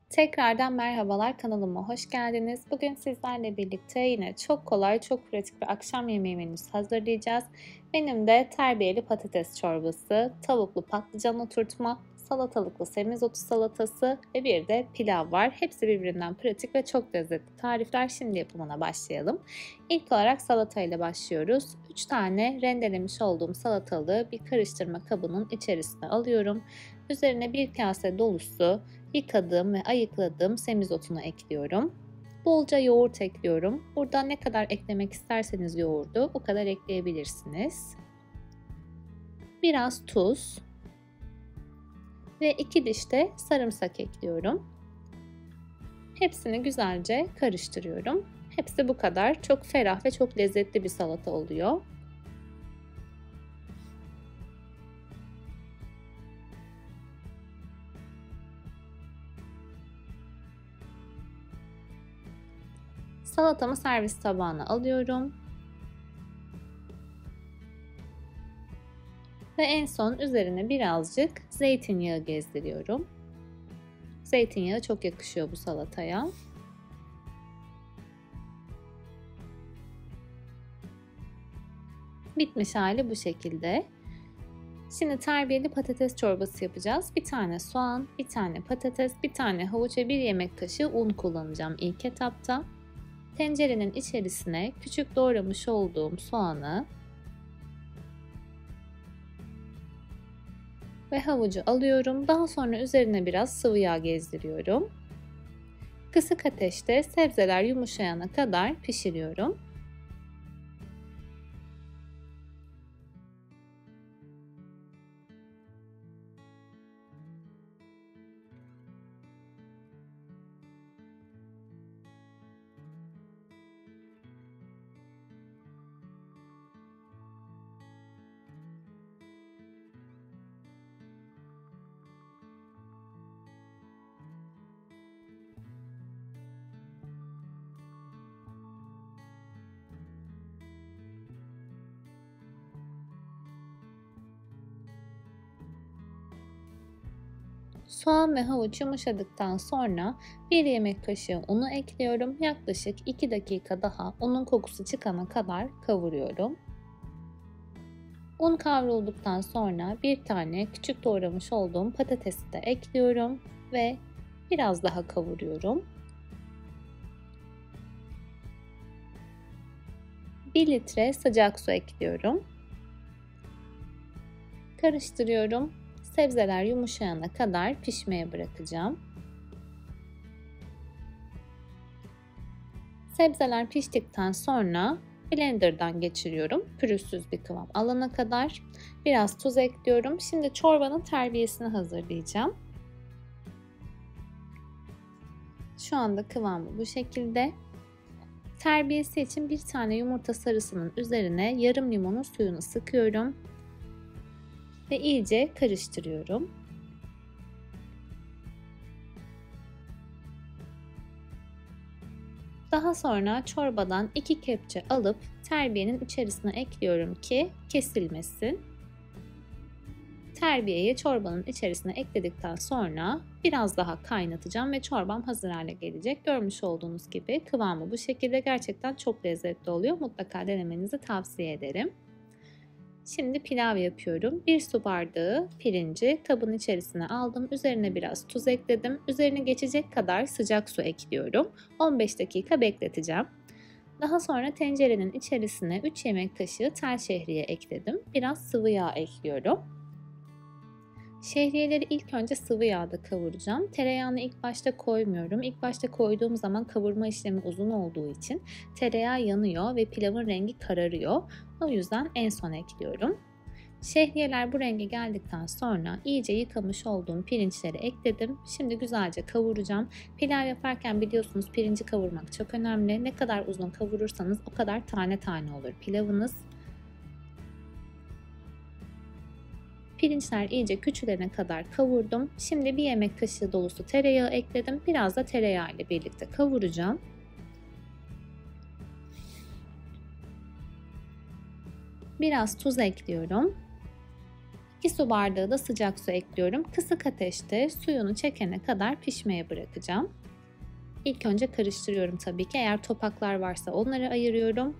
Tekrardan merhabalar, kanalıma hoş geldiniz. Bugün sizlerle birlikte yine çok kolay, çok pratik bir akşam yemeği menüsü hazırlayacağız. Benim de terbiyeli patates çorbası, tavuklu patlıcan oturtma, salatalıklı semizotu salatası ve bir de pilav var. Hepsi birbirinden pratik ve çok lezzetli tarifler. Şimdi yapımına başlayalım. İlk olarak salatayla başlıyoruz. 3 tane rendelemiş olduğum salatalığı bir karıştırma kabının içerisine alıyorum. Üzerine bir kase dolusu yıkadığım ve ayıkladığım semizotunu ekliyorum. Bolca yoğurt ekliyorum. Burada ne kadar eklemek isterseniz yoğurdu o kadar ekleyebilirsiniz. Biraz tuz ve 2 diş de sarımsak ekliyorum. Hepsini güzelce karıştırıyorum. Hepsi bu kadar. Çok ferah ve çok lezzetli bir salata oluyor. Salatamı servis tabağına alıyorum. Ve en son üzerine birazcık zeytinyağı gezdiriyorum. Zeytinyağı çok yakışıyor bu salataya. Bitmiş hali bu şekilde. Şimdi terbiyeli patates çorbası yapacağız. Bir tane soğan, bir tane patates, bir tane havuç ve bir yemek kaşığı un kullanacağım ilk etapta. Tencerenin içerisine küçük doğramış olduğum soğanı ve havucu alıyorum. Daha sonra üzerine biraz sıvı yağ gezdiriyorum. Kısık ateşte sebzeler yumuşayana kadar pişiriyorum. Soğan ve havuç yumuşadıktan sonra bir yemek kaşığı unu ekliyorum. Yaklaşık 2 dakika daha unun kokusu çıkana kadar kavuruyorum. Un kavrulduktan sonra bir tane küçük doğramış olduğum patatesi de ekliyorum ve biraz daha kavuruyorum. 1 litre sıcak su ekliyorum. Karıştırıyorum. Sebzeler yumuşayana kadar pişmeye bırakacağım. Sebzeler piştikten sonra blenderdan geçiriyorum. Pürüzsüz bir kıvam alana kadar. Biraz tuz ekliyorum. Şimdi çorbanın terbiyesini hazırlayacağım. Şu anda kıvamı bu şekilde. Terbiyesi için bir tane yumurta sarısının üzerine yarım limonun suyunu sıkıyorum. Ve iyice karıştırıyorum. Daha sonra çorbadan 2 kepçe alıp terbiyenin içerisine ekliyorum ki kesilmesin. Terbiyeyi çorbanın içerisine ekledikten sonra biraz daha kaynatacağım ve çorbam hazır hale gelecek. Görmüş olduğunuz gibi kıvamı bu şekilde, gerçekten çok lezzetli oluyor. Mutlaka denemenizi tavsiye ederim. Şimdi pilav yapıyorum. 1 su bardağı pirinci kabın içerisine aldım. Üzerine biraz tuz ekledim. Üzerine geçecek kadar sıcak su ekliyorum. 15 dakika bekleteceğim. Daha sonra tencerenin içerisine 3 yemek kaşığı tel şehriye ekledim. Biraz sıvı yağ ekliyorum. Şehriyeleri ilk önce sıvı yağda kavuracağım. Tereyağını ilk başta koymuyorum. İlk başta koyduğum zaman kavurma işlemi uzun olduğu için tereyağı yanıyor ve pilavın rengi kararıyor. O yüzden en son ekliyorum. Şehriyeler bu renge geldikten sonra iyice yıkamış olduğum pirinçleri ekledim. Şimdi güzelce kavuracağım. Pilav yaparken biliyorsunuz pirinci kavurmak çok önemli. Ne kadar uzun kavurursanız o kadar tane tane olur pilavınız. Pirinçler iyice küçülene kadar kavurdum. Şimdi bir yemek kaşığı dolusu tereyağı ekledim. Biraz da tereyağı ile birlikte kavuracağım. Biraz tuz ekliyorum. 2 su bardağı da sıcak su ekliyorum. Kısık ateşte suyunu çekene kadar pişmeye bırakacağım. İlk önce karıştırıyorum tabii ki. Eğer topaklar varsa onları ayırıyorum.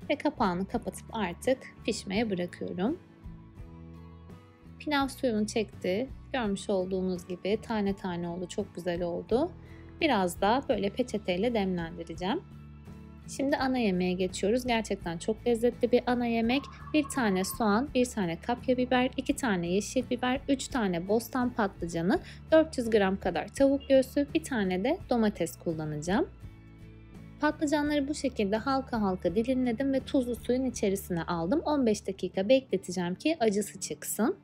Ve kapağını kapatıp artık pişmeye bırakıyorum. Pilav suyunu çekti. Görmüş olduğunuz gibi tane tane oldu. Çok güzel oldu. Biraz da böyle peçeteyle demlendireceğim. Şimdi ana yemeğe geçiyoruz. Gerçekten çok lezzetli bir ana yemek. 1 tane soğan, 1 tane kapya biber, 2 tane yeşil biber, 3 tane bostan patlıcanı, 400 gram kadar tavuk göğsü, 1 tane de domates kullanacağım. Patlıcanları bu şekilde halka halka dilimledim ve tuzlu suyun içerisine aldım. 15 dakika bekleteceğim ki acısı çıksın.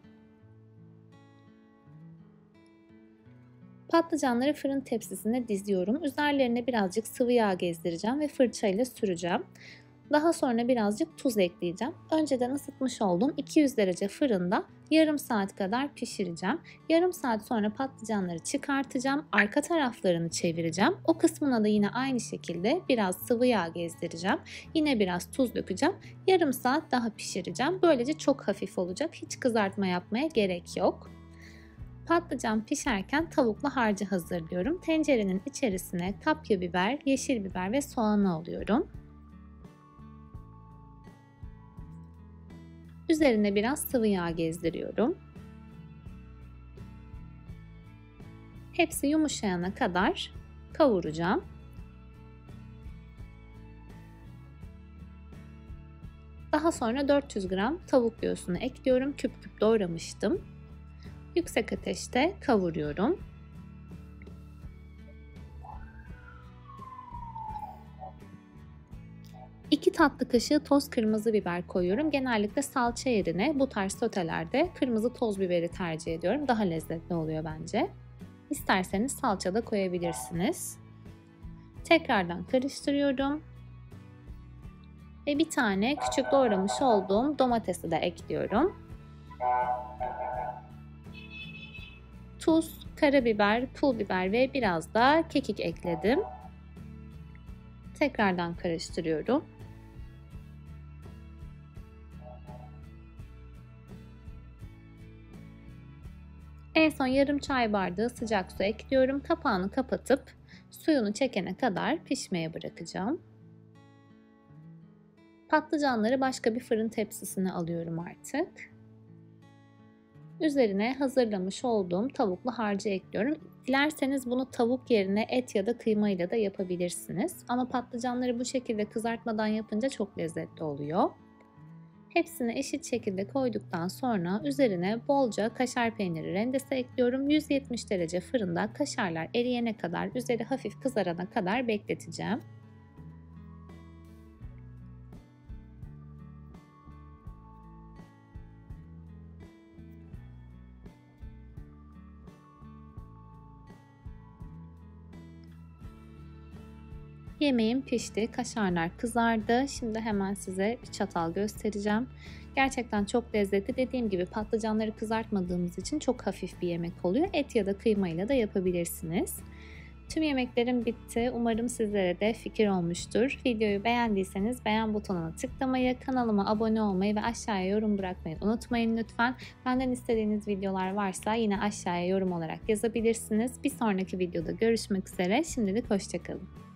Patlıcanları fırın tepsisine diziyorum. Üzerlerine birazcık sıvı yağ gezdireceğim ve fırçayla süreceğim. Daha sonra birazcık tuz ekleyeceğim. Önceden ısıtmış olduğum 200 derece fırında yarım saat kadar pişireceğim. Yarım saat sonra patlıcanları çıkartacağım. Arka taraflarını çevireceğim. O kısmına da yine aynı şekilde biraz sıvı yağ gezdireceğim. Yine biraz tuz dökeceğim. Yarım saat daha pişireceğim. Böylece çok hafif olacak. Hiç kızartma yapmaya gerek yok. Patlıcan pişerken tavuklu harcı hazırlıyorum. Tencerenin içerisine kapya biber, yeşil biber ve soğanı alıyorum. Üzerine biraz sıvı yağ gezdiriyorum. Hepsi yumuşayana kadar kavuracağım. Daha sonra 400 gram tavuk göğsünü ekliyorum. Küp küp doğramıştım. Yüksek ateşte kavuruyorum. İki tatlı kaşığı toz kırmızı biber koyuyorum. Genellikle salça yerine bu tarz sotelerde kırmızı toz biberi tercih ediyorum. Daha lezzetli oluyor bence. İsterseniz salça da koyabilirsiniz. Tekrardan karıştırıyorum. Ve bir tane küçük doğramış olduğum domatesi de ekliyorum. Tuz, karabiber, pul biber ve biraz da kekik ekledim. Tekrardan karıştırıyorum. En son yarım çay bardağı sıcak su ekliyorum. Kapağını kapatıp suyunu çekene kadar pişmeye bırakacağım. Patlıcanları başka bir fırın tepsisine alıyorum artık. Üzerine hazırlamış olduğum tavuklu harcı ekliyorum. Dilerseniz bunu tavuk yerine et ya da kıyma ile de yapabilirsiniz. Ama patlıcanları bu şekilde kızartmadan yapınca çok lezzetli oluyor. Hepsini eşit şekilde koyduktan sonra üzerine bolca kaşar peyniri rendesi ekliyorum. 170 derece fırında kaşarlar eriyene kadar, üzeri hafif kızarana kadar bekleteceğim. Yemeğim pişti, kaşarlar kızardı. Şimdi hemen size bir çatal göstereceğim. Gerçekten çok lezzetli. Dediğim gibi patlıcanları kızartmadığımız için çok hafif bir yemek oluyor. Et ya da kıymayla da yapabilirsiniz. Tüm yemeklerim bitti. Umarım sizlere de fikir olmuştur. Videoyu beğendiyseniz beğen butonuna tıklamayı, kanalıma abone olmayı ve aşağıya yorum bırakmayı unutmayın lütfen. Benden istediğiniz videolar varsa yine aşağıya yorum olarak yazabilirsiniz. Bir sonraki videoda görüşmek üzere. Şimdilik hoşça kalın.